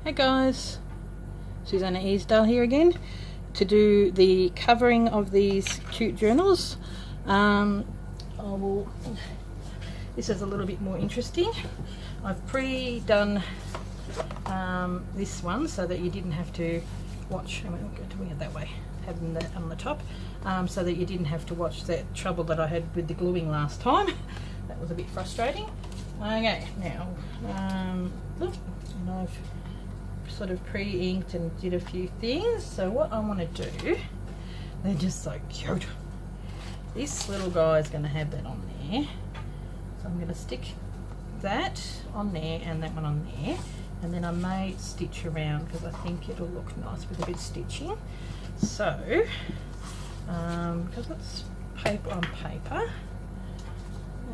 Hey guys, Susanna Easdale here again to do the covering of these cute journals. This is a little bit more interesting. I've pre-done this one so that you didn't have to watch. I'm doing it that way, having that on the top, so that you didn't have to watch that trouble that I had with the gluing last time. That was a bit frustrating. Okay, now look, and I've sort of pre-inked and did a few things. So what I want to do, they're just so cute. This little guy is going to have that on there, so I'm going to stick that on there and that one on there, and then I may stitch around because I think it'll look nice with a bit of stitching. So because it's paper on paper,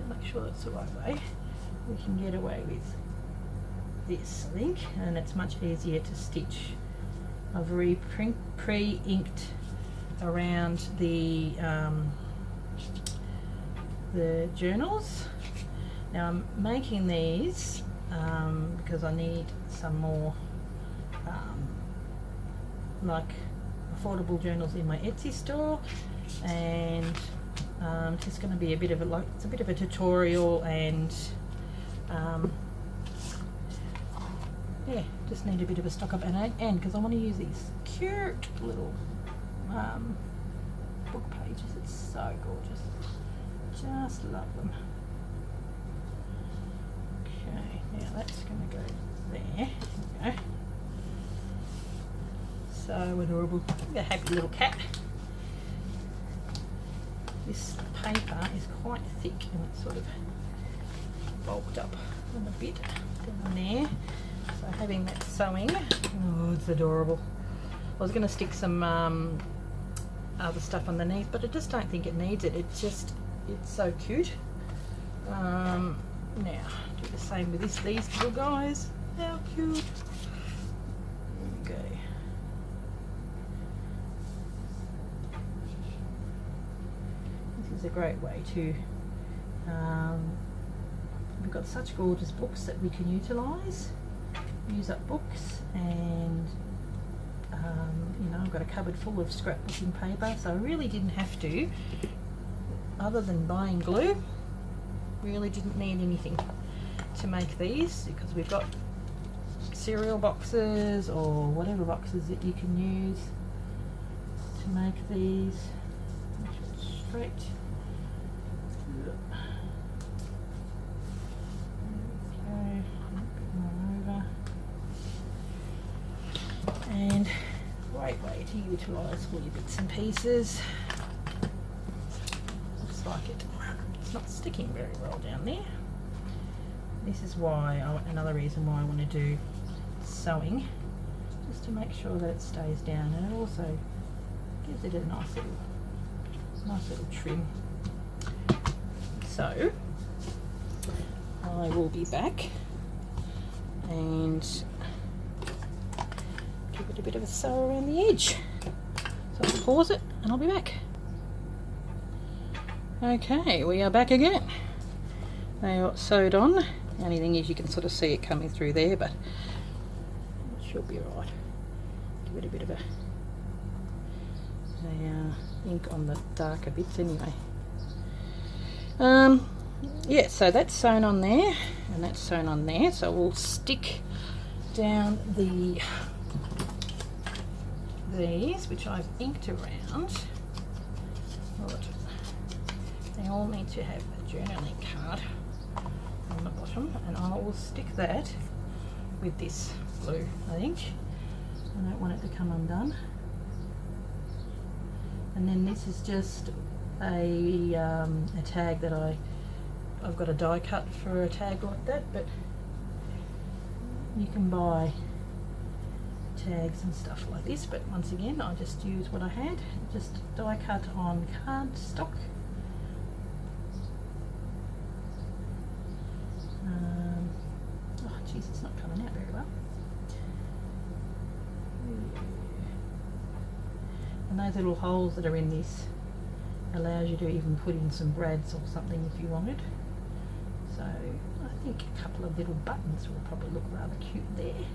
make sure that's the right way, we can get away with this, I think, and it's much easier to stitch. I've pre-inked around the journals. Now I'm making these because I need some more like affordable journals in my Etsy store, and it's just going to be a bit of a tutorial, and yeah, just need a bit of a stock up, and because I want to use these cute little book pages. It's so gorgeous, just love them. Okay, now that's going to go there. There we go. So adorable, a happy little cat. This paper is quite thick and it's sort of bulked up a bit down there. So having that sewing, oh, it's adorable. I was going to stick some other stuff underneath, but I just don't think it needs it. It's so cute. Now do the same with these little guys. How cute! Okay. This is a great way to. We've got such gorgeous books that we can utilise. Use up books, and you know, I've got a cupboard full of scrapbooking paper, so I really didn't have to, other than buying glue, really didn't need anything to make these, because we've got cereal boxes or whatever boxes that you can use to make these. Make sure it's straight. And great way to utilise all your bits and pieces. Looks like it's not sticking very well down there. This is why another reason why I want to do sewing, just to make sure that it stays down, and it also gives it a nice little trim. So I will be back and give it a bit of a sew around the edge. So I'll pause it and I'll be back. Okay, we are back again. They are sewed on. The only thing is you can sort of see it coming through there, but it should be alright. Give it a bit of a ink on the darker bits anyway. Yeah, so that's sewn on there and that's sewn on there, so we'll stick down these, which I've inked around. They all need to have a journaling card on the bottom, and I will stick that with this glue, I think. I don't want it to come undone. And then this is just a tag that I've got a die cut for a tag like that, but you can buy tags and stuff like this, but once again I just used what I had, just die cut on cardstock. Oh geez, it's not coming out very well. And those little holes that are in this allows you to even put in some brads or something if you wanted. So I think a couple of little buttons will probably look rather cute there.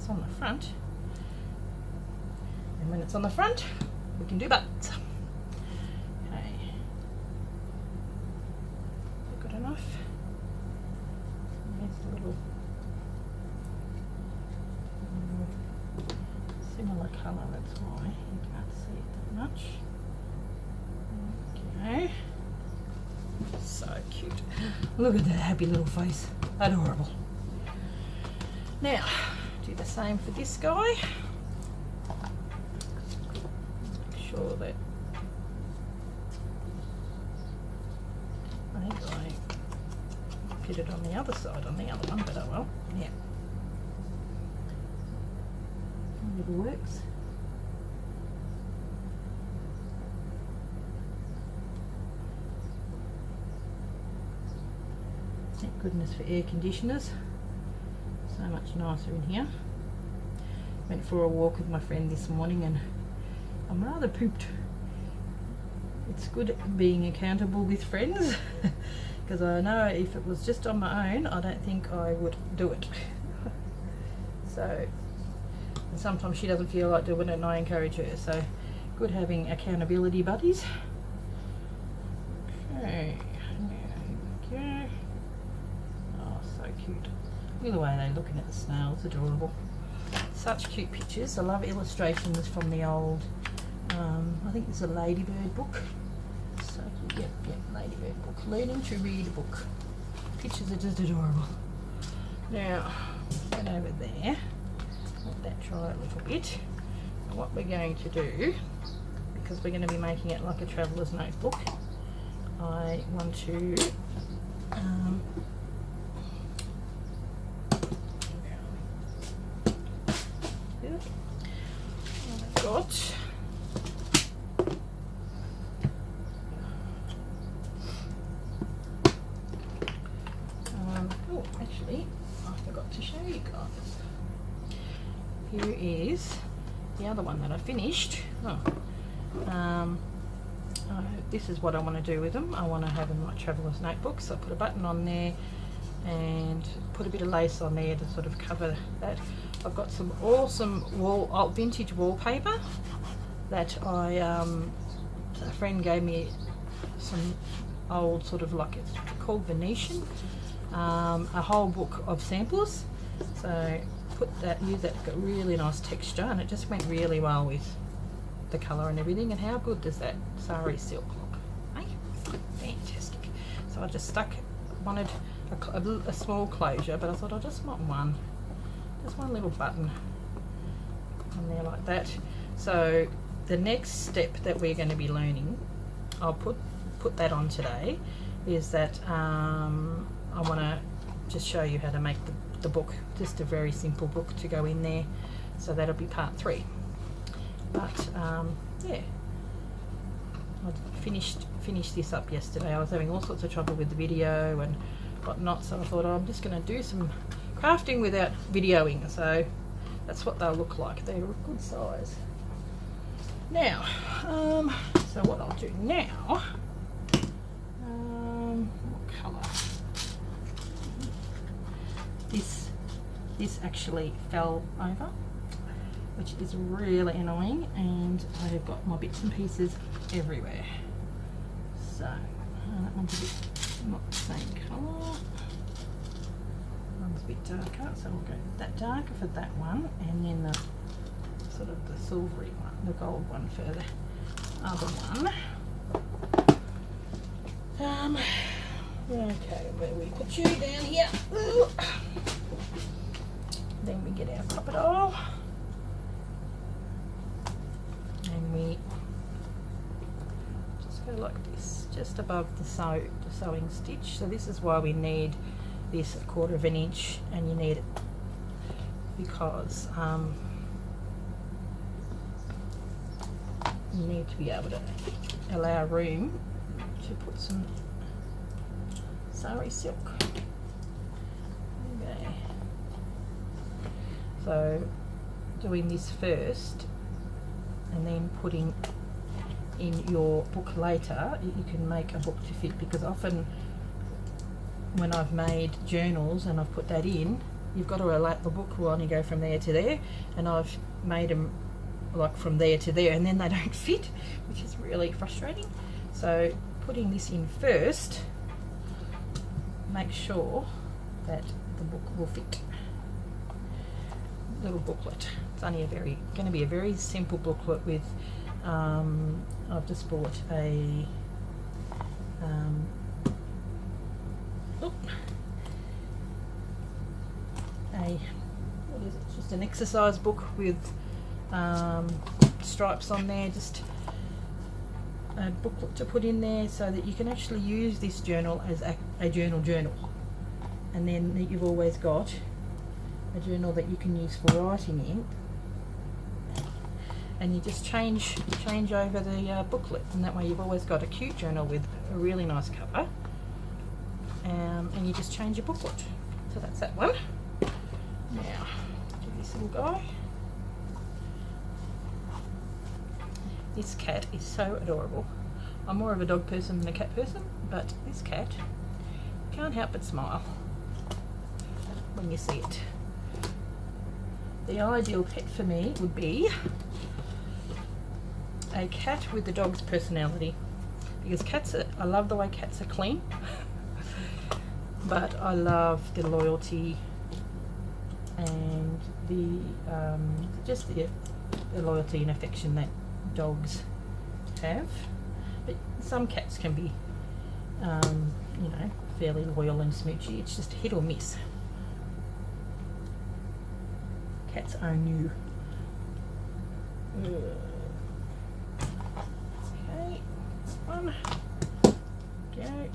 it's on the front. And when it's on the front, we can do buttons. Okay. Good enough. There's a little similar colour, that's why you can't see it that much. Okay. So cute. Look at that happy little face. Adorable. Now, do the same for this guy. Make sure that I think I did it on the other side on the other one, but oh well. Yeah. It works. Thank goodness for air conditioners. So much nicer in here. Went for a walk with my friend this morning and I'm rather pooped. It's good being accountable with friends because I know if it was just on my own, I don't think I would do it. So, and sometimes she doesn't feel like doing it and I encourage her. So, good having accountability buddies. Okay, now here we go. Oh, so cute. Look at the way they're looking at the snails, adorable. Such cute pictures. I love illustrations from the old, I think it's a Ladybird book. So, yep, Ladybird book. Learning to read a book. Pictures are just adorable. Now, get over there. Let that dry a little bit. And what we're going to do, because we're going to be making it like a traveller's notebook, I want to I've got oh, actually I forgot to show you guys. Here is the other one that I finished. This is what I want to do with them. I want to have them like traveller's notebooks. So I put a button on there and put a bit of lace on there to sort of cover that. I've got some awesome vintage wallpaper that a friend gave me, some old sort of, like, it's called Venetian, a whole book of samples. So use that, got really nice texture and it just went really well with the colour and everything. And how good does that sari silk look? Eh? Fantastic. So I just wanted a small closure, but I thought I just want one little button on there like that. So the next step that we're going to be learning, I'll put that on today, is that I want to just show you how to make the book, just a very simple book to go in there. So that'll be part 3. But yeah, I finished this up yesterday. I was having all sorts of trouble with the video and whatnot, so I thought, oh, I'm just going to do some crafting without videoing. So that's what they'll look like. They're a good size. Now, so what I'll do now, what colour? This actually fell over, which is really annoying, and I have got my bits and pieces everywhere. So that one's a bit not the same colour. One's a bit darker, so we'll go that darker for that one, and then the sort of the silvery one, the gold one for the other one. Okay, where we put you down here. Ooh. Then we get our crocodile, and we just go like this, just above the sewing stitch. So this is why we need this 1/4 of an inch, and you need it because you need to be able to allow room to put some sari silk. Okay. So doing this first and then putting in your book later, you can make a book to fit, because often when I've made journals and I've put that in, you've got to allow the book will only go from there to there, and I've made them like from there to there, and then they don't fit, which is really frustrating. So putting this in first, make sure that the book will fit. Little booklet. It's only going to be a very simple booklet with I've just bought a what is it? It's just an exercise book with stripes on there, just a booklet to put in there so that you can actually use this journal as a journal, and then you've always got a journal that you can use for writing in, and you just change over the booklet, and that way you've always got a cute journal with a really nice cover, and you just change your booklet. So that's that one. Now do this little guy. This cat is so adorable. I'm more of a dog person than a cat person, but this cat, can't help but smile when you see it. The ideal pet for me would be a cat with the dog's personality, because I love the way cats are clean, but I love the loyalty and the loyalty and affection that dogs have. But some cats can be you know, fairly loyal and smoochy. It's just hit or miss. Cats own you. Okay, one, go.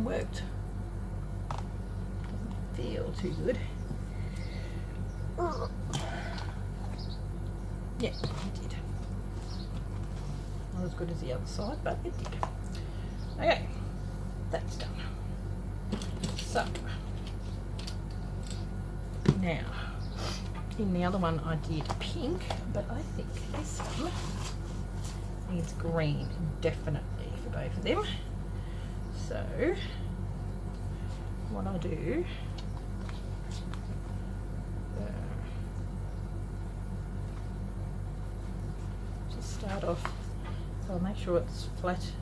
Worked. Doesn't feel too good. Yeah, it did. Not as good as the other side, but it did. Okay, that's done. So now, in the other one I did pink, but I think this one needs green, definitely, for both of them. So what I'll do, just start off, so I'll make sure it's flat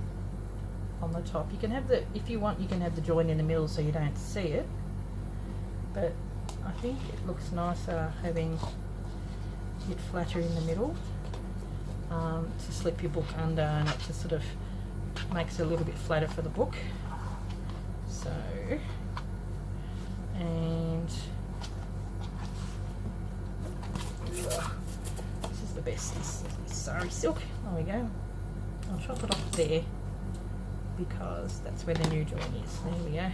on the top. You can have if you want, you can have the join in the middle so you don't see it, but I think it looks nicer having it flatter in the middle, to slip your book under, and it just sort of makes it a little bit flatter for the book. So, and this is the best, this Sari silk. There we go. I'll chop it off there because that's where the new join is. There we go.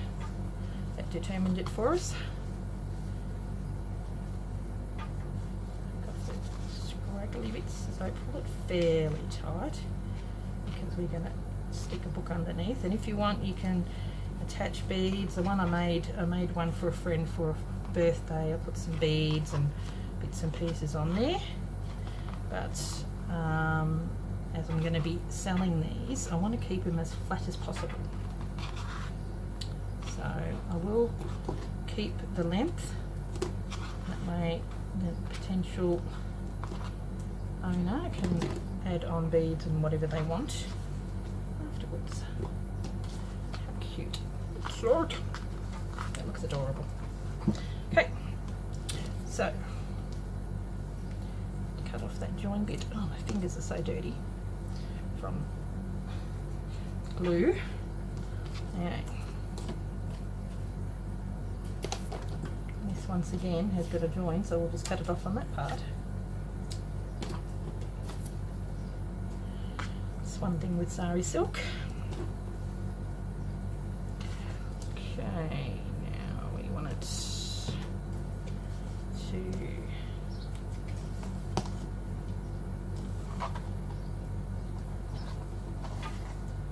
That determined it for us. Got the scraggly bits, so pull it fairly tight because we're going to stick a book underneath. And if you want, you can attach beads. The one I made one for a friend for a birthday. I put some beads and bits and pieces on there, but as I'm going to be selling these, I want to keep them as flat as possible, so I will keep the length. That way the potential owner can add on beads and whatever they want afterwards. How cute. Cute. That looks adorable. Okay, so cut off that join bit. Oh, my fingers are so dirty from glue. Okay. This once again has got a join, so we'll just cut it off on that part. That's one thing with Sari silk. Okay, now we want it to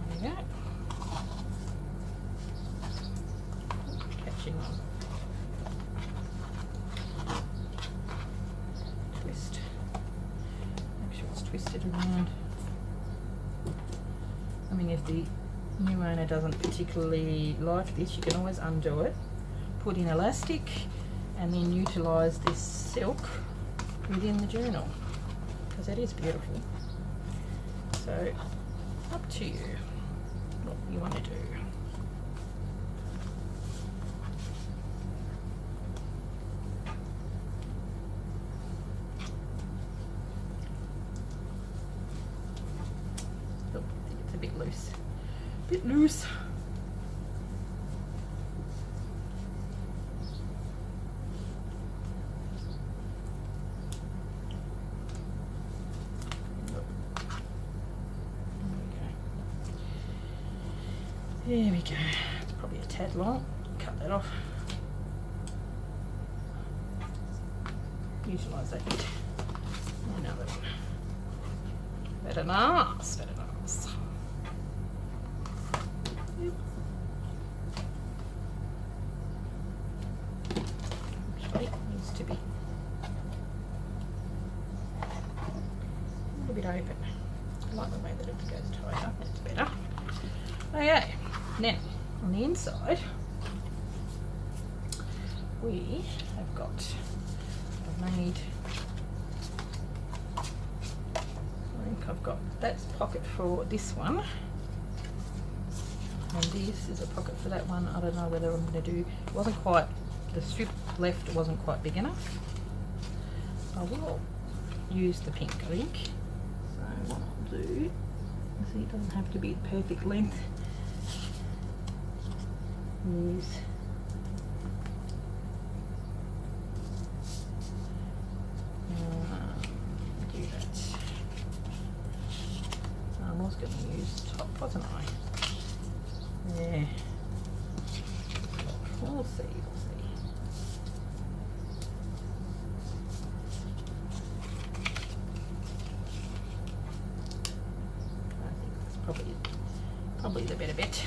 there we go. Catching on. Twist. twist it around. I mean, if the new owner doesn't particularly like this, you can always undo it, put in elastic, and then utilise this silk within the journal, because that is beautiful. So up to you what you want to do. Oh, I think it's a bit loose. Bit loose. There we go. It's probably a tad long. Cut that off. Utilise that bit. Another one. Better nice. Better nice. Yep. Actually, it needs to be a little bit open. I like the way that it goes tied up. That's better. Okay. Now, on the inside, we have got, I've made, I think I've got, that's pocket for this one, and this is a pocket for that one. I don't know whether I'm going to do, it wasn't quite, the strip left wasn't quite big enough. I will use the pink, I think. So what I'll do, see, it doesn't have to be the perfect length. Use do that. I was going to use top, wasn't I? Yeah. We'll see. We'll see. I think that's probably the better bit.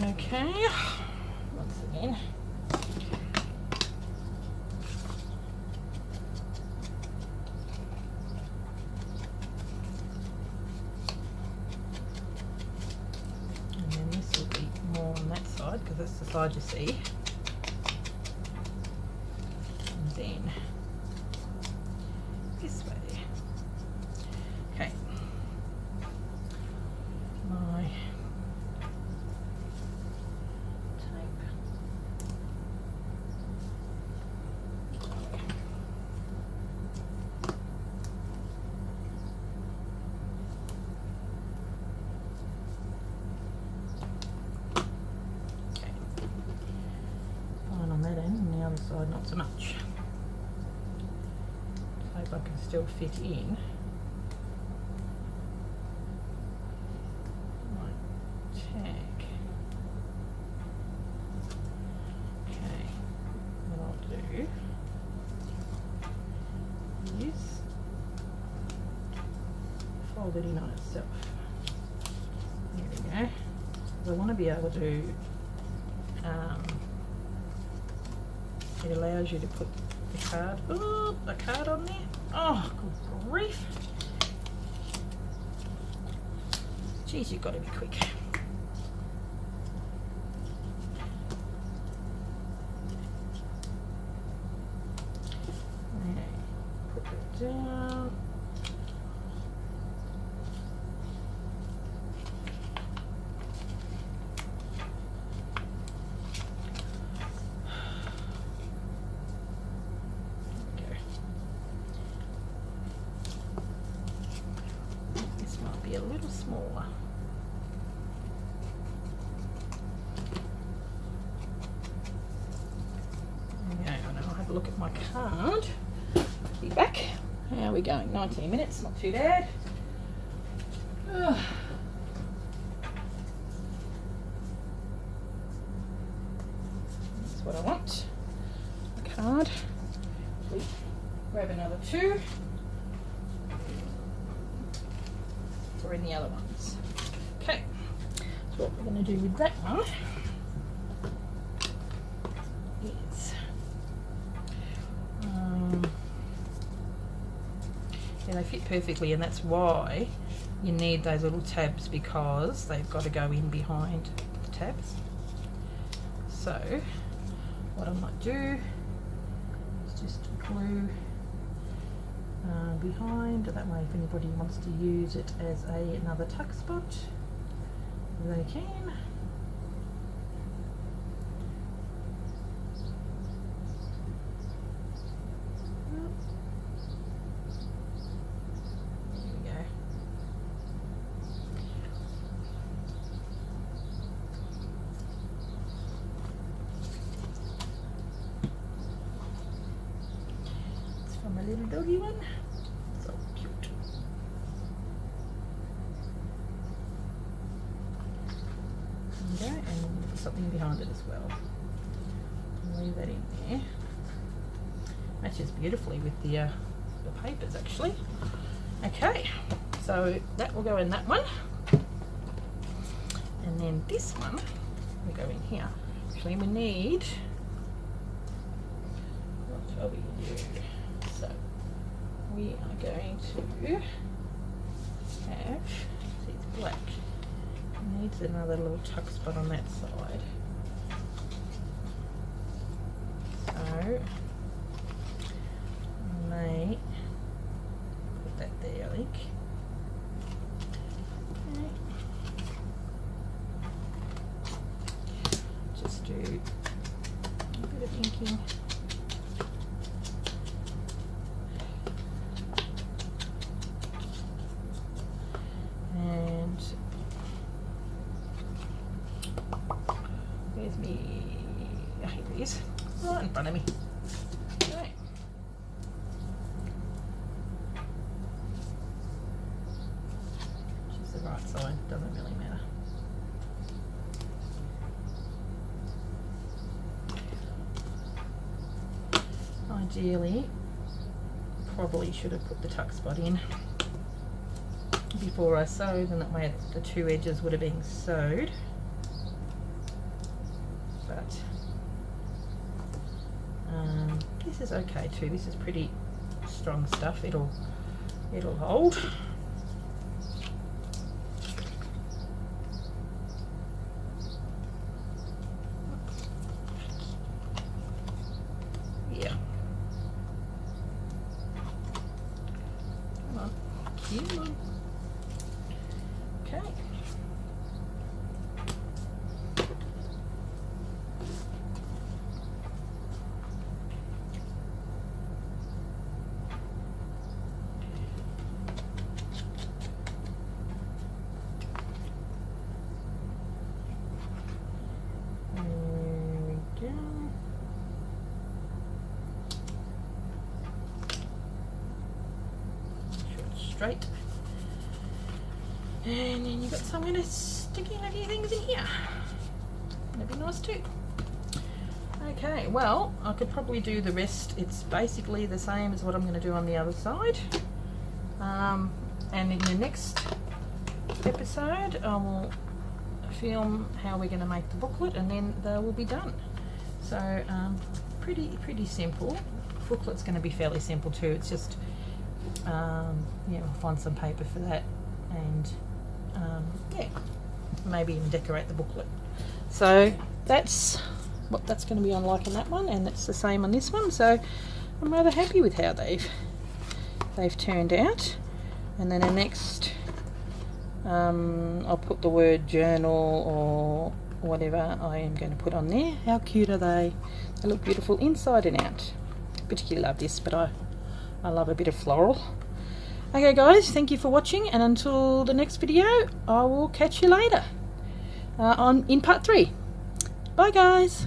Okay, once again, and then this will be more on that side because that's the side you see, and then this way. Okay, my side not so much. I hope I can still fit in my tag. Okay, what I'll do is fold it in on itself. There we go. I want to be able to it allows you to put the card on there. Oh, good grief. Geez, you've got to be quick. Okay, put that down. A little smaller. Okay, I'll have a look at my card. Be back. How are we going? 19 minutes, not too bad. That's what I want. A card. quickly grab another 2 for any other ones. Okay, so what we're going to do with that one is yeah, they fit perfectly, and that's why you need those little tabs, because they've got to go in behind the tabs. So what I might do is just glue behind, that way if anybody wants to use it as another tuck spot, they can. From a little doggy one, so cute. Okay, and put something behind it as well. Leave that in there. Matches beautifully with the papers actually. Okay, so that will go in that one, and then this one will go in here. Actually, we need. What shall we do? So we are going to have, see it's black, it needs another little tuck spot on that side. So I may put that there, I think. Okay. Just do a bit of inking. Where's me? Oh, here it is, right in front of me. Okay. Choose the right side, doesn't really matter. Ideally, probably should have put the tuck spot in before I sewed, and that way the 2 edges would have been sewed. But this is okay too. This is pretty strong stuff. It'll hold. Yeah. Come on. Come on. Okay. Straight, and then you've got some kind of sticky looky things in here. That'd be nice too. Okay, well, I could probably do the rest. It's basically the same as what I'm going to do on the other side, and in the next episode I will film how we're going to make the booklet, and then they will be done. So pretty simple. The booklet's going to be fairly simple too. It's just yeah, we'll find some paper for that, and yeah, maybe even decorate the booklet. So that's what that's going to be on like on that one, and that's the same on this one. So I'm rather happy with how they've turned out. And then the next I'll put the word journal or whatever I am going to put on there. How cute are they? They look beautiful inside and out. Particularly love this, but I love a bit of floral. Okay guys, thank you for watching, and until the next video, I will catch you later in part 3. Bye guys.